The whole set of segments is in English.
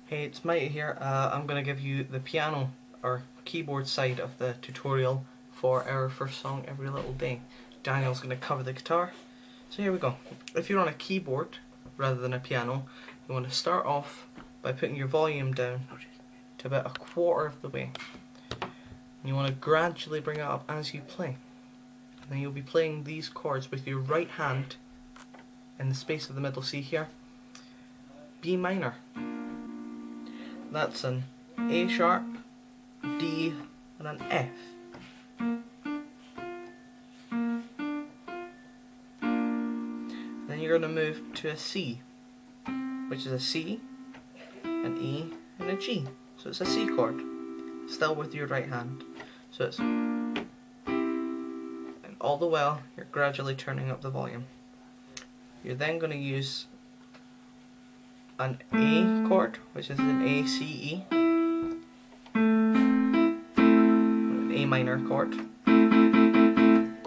Hey, it's Mighty here. I'm going to give you the piano or keyboard side of the tutorial for our first song, Every Little Day. Daniel's going to cover the guitar. So here we go. If you're on a keyboard rather than a piano, you want to start off by putting your volume down to about a quarter of the way. And you want to gradually bring it up as you play. And then you'll be playing these chords with your right hand in the space of the middle C here. B minor. That's an A sharp, D, and an F. Then you're going to move to a C, which is a C, an E, and a G. So it's a C chord, still with your right hand. So it's, and all the while you're gradually turning up the volume. You're then going to use an A chord, which is an A, C, E, an A minor chord.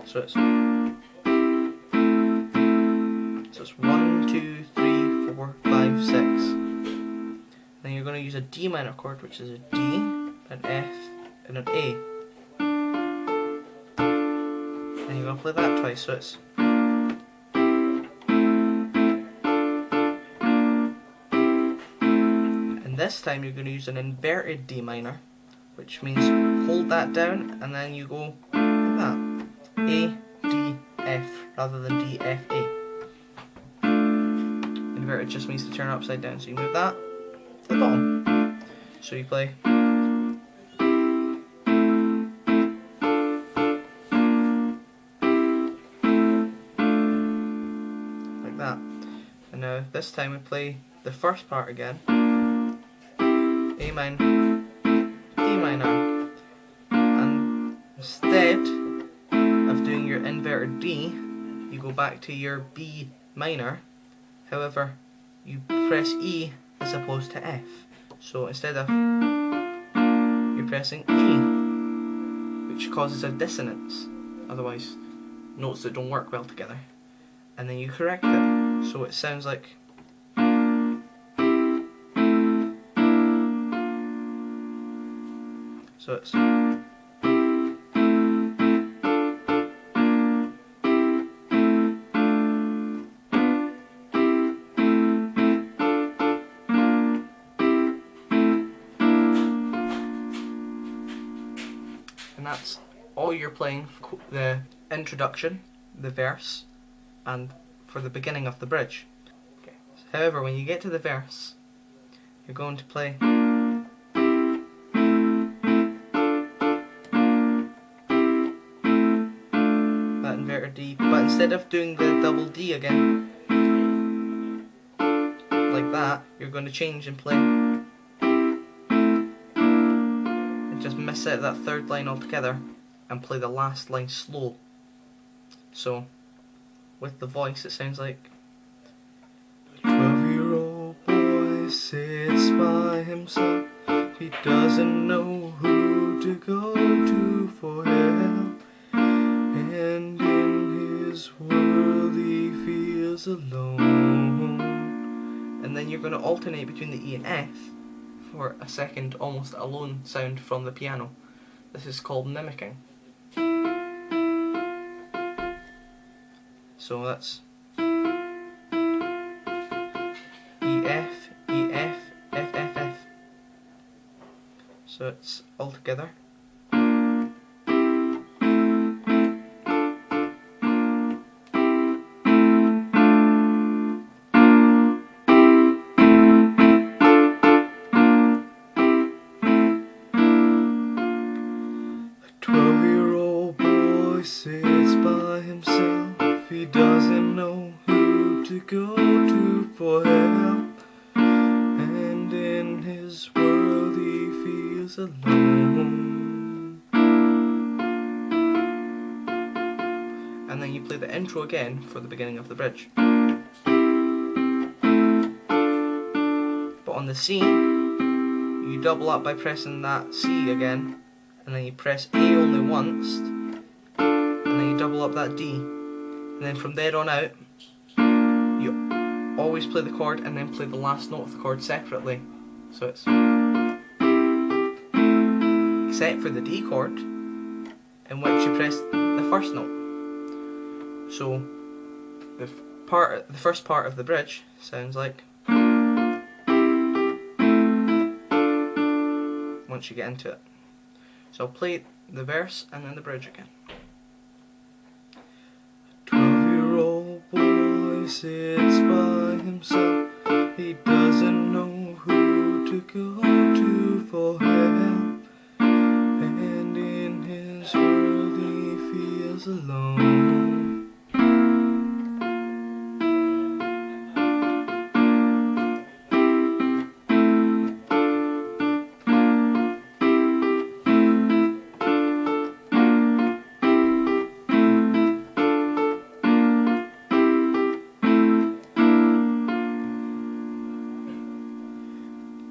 So it's 1, 2, 3, 4, 5, 6. Then you're going to use a D minor chord, which is a D, an F, and an A. And you're going to play that twice, so it's. This time you're going to use an inverted D minor, which means hold that down and then you go like that. A, D, F rather than D, F, A. Inverted just means to turn it upside down, so you move that to the bottom. So you play like that. And now this time we play the first part again. A minor, D minor, and instead of doing your inverted D, you go back to your B minor. However, you press E as opposed to F. So instead of, you're pressing E, which causes a dissonance. Otherwise, notes that don't work well together. And then you correct it, so it sounds like. So it's and that's all you're playing for the introduction, the verse, and for the beginning of the bridge. Okay. However, when you get to the verse, you're going to play inverted D, but instead of doing the double D again, like that, you're going to change and play, and just miss out that third line altogether, and play the last line slow. So, with the voice, it sounds like. A 12-year-old boy sits by himself, he doesn't know who to go to for help. And in his world he feels alone. And then you're going to alternate between the E and F for a second almost alone sound from the piano. This is called mimicking. So that's E, F, E, F, F, F, F. So it's all together. Sits by himself, he doesn't know who to go to for help, and in his world he feels alone. And then you play the intro again for the beginning of the bridge. But on the C, you double up by pressing that C again, and then you press A only once, and then you double up that D, and then from there on out you always play the chord and then play the last note of the chord separately, So it's, except for the D chord, in which you press the first note. So the first part of the bridge sounds like, once you get into it. So I'll play the verse and then the bridge again. 12-year-old boy sits by himself. He doesn't know who to go to for help, and in his world he feels alone.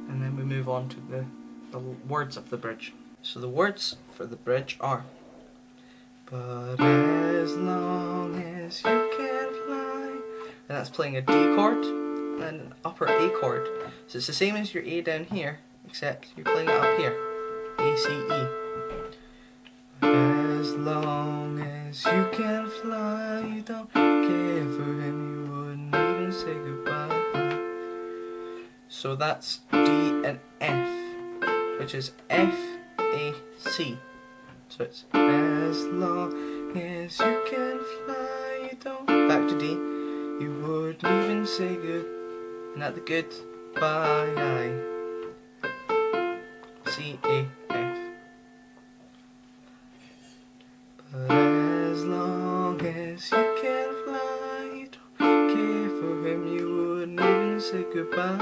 And then we move on to the words of the bridge. So the words for the bridge are, but as long as you can fly, and that's playing a D chord and an upper A chord. So it's the same as your A down here, except you're playing it up here, A, C, E. As long as you can fly, you don't care for him, you wouldn't even say goodbye. So that's D and F, which is F, A, C. So it's as long as you can fly, you don't. Back to D. You wouldn't even say good, not the goodbye. C, A, F. But as long as you can fly, you don't care for him, you wouldn't even say goodbye.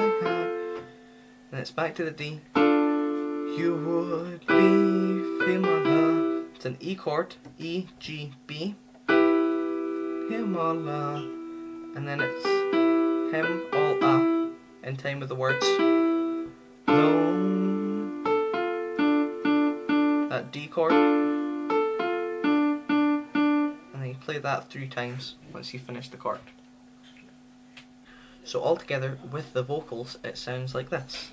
Then it's back to the D. You would leave him or her. It's an E chord, E, G, B. Him or her. And then it's him, all, in time with the words. Lone. That D chord. And then you play that 3 times once you finish the chord. So all together with the vocals, it sounds like this.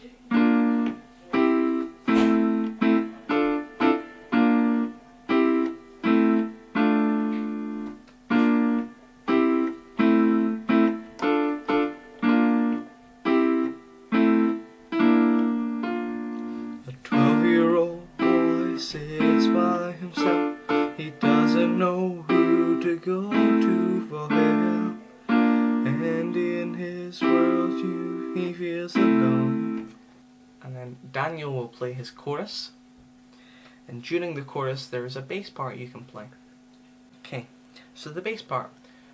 A 12-year-old boy sits by himself. He doesn't know who to go to for help, and in his world he feels alone. And then Daniel will play his chorus, and during the chorus there is a bass part you can play. Okay, so the bass part.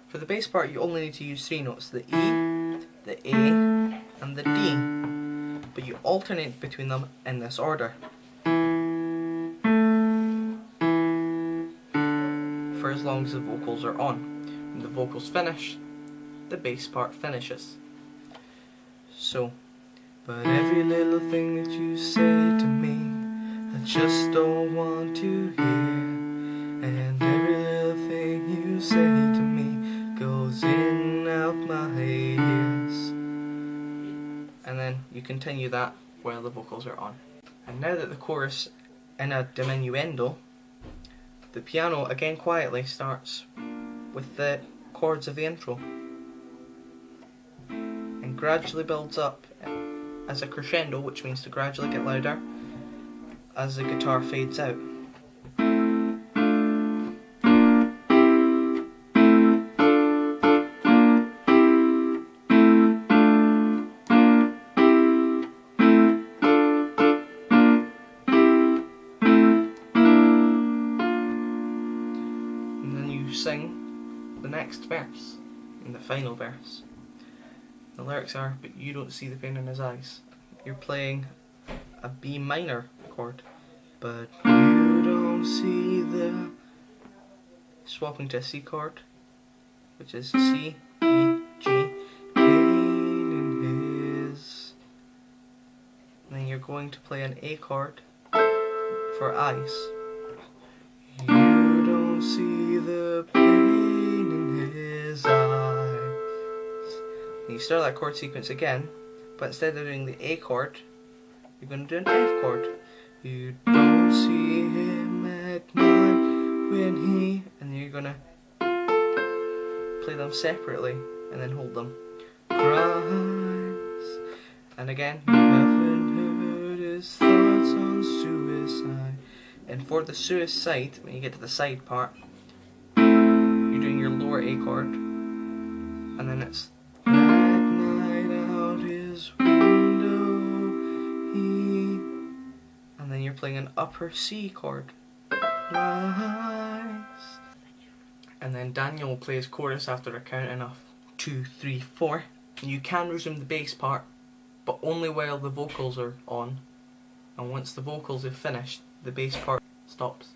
For the bass part you only need to use 3 notes, the E, the A and the D, but you alternate between them in this order. For as long as the vocals are on. When the vocals finish, the bass part finishes. So, but every little thing that you say to me, I just don't want to hear. And every little thing you say to me goes in and out my ears. And then you continue that while the vocals are on. And now that the chorus in a diminuendo, the piano again quietly starts with the chords of the intro and gradually builds up as a crescendo, which means to gradually get louder as the guitar fades out. Sing the next verse, in the final verse. The lyrics are, but you don't see the pain in his eyes. You're playing a B minor chord, but you don't see the, swapping to a C chord, which is C, E, G, pain in his. And then you're going to play an A chord for eyes. You don't see the pain in his eyes. And you start that chord sequence again, but instead of doing the A chord you're going to do an F chord. You don't see him at night when he... and you're going to play them separately and then hold them. Cries. And again, you haven't heard his thoughts on suicide. And for the suicide, when you get to the side part, you're doing your lower A chord, and then it's that night out his window he, and then you're playing an upper C chord. Lies. And then Daniel will play his chorus after a counting of 2, 3, 4. And you can resume the bass part, but only while the vocals are on. And once the vocals have finished, the bass part stops.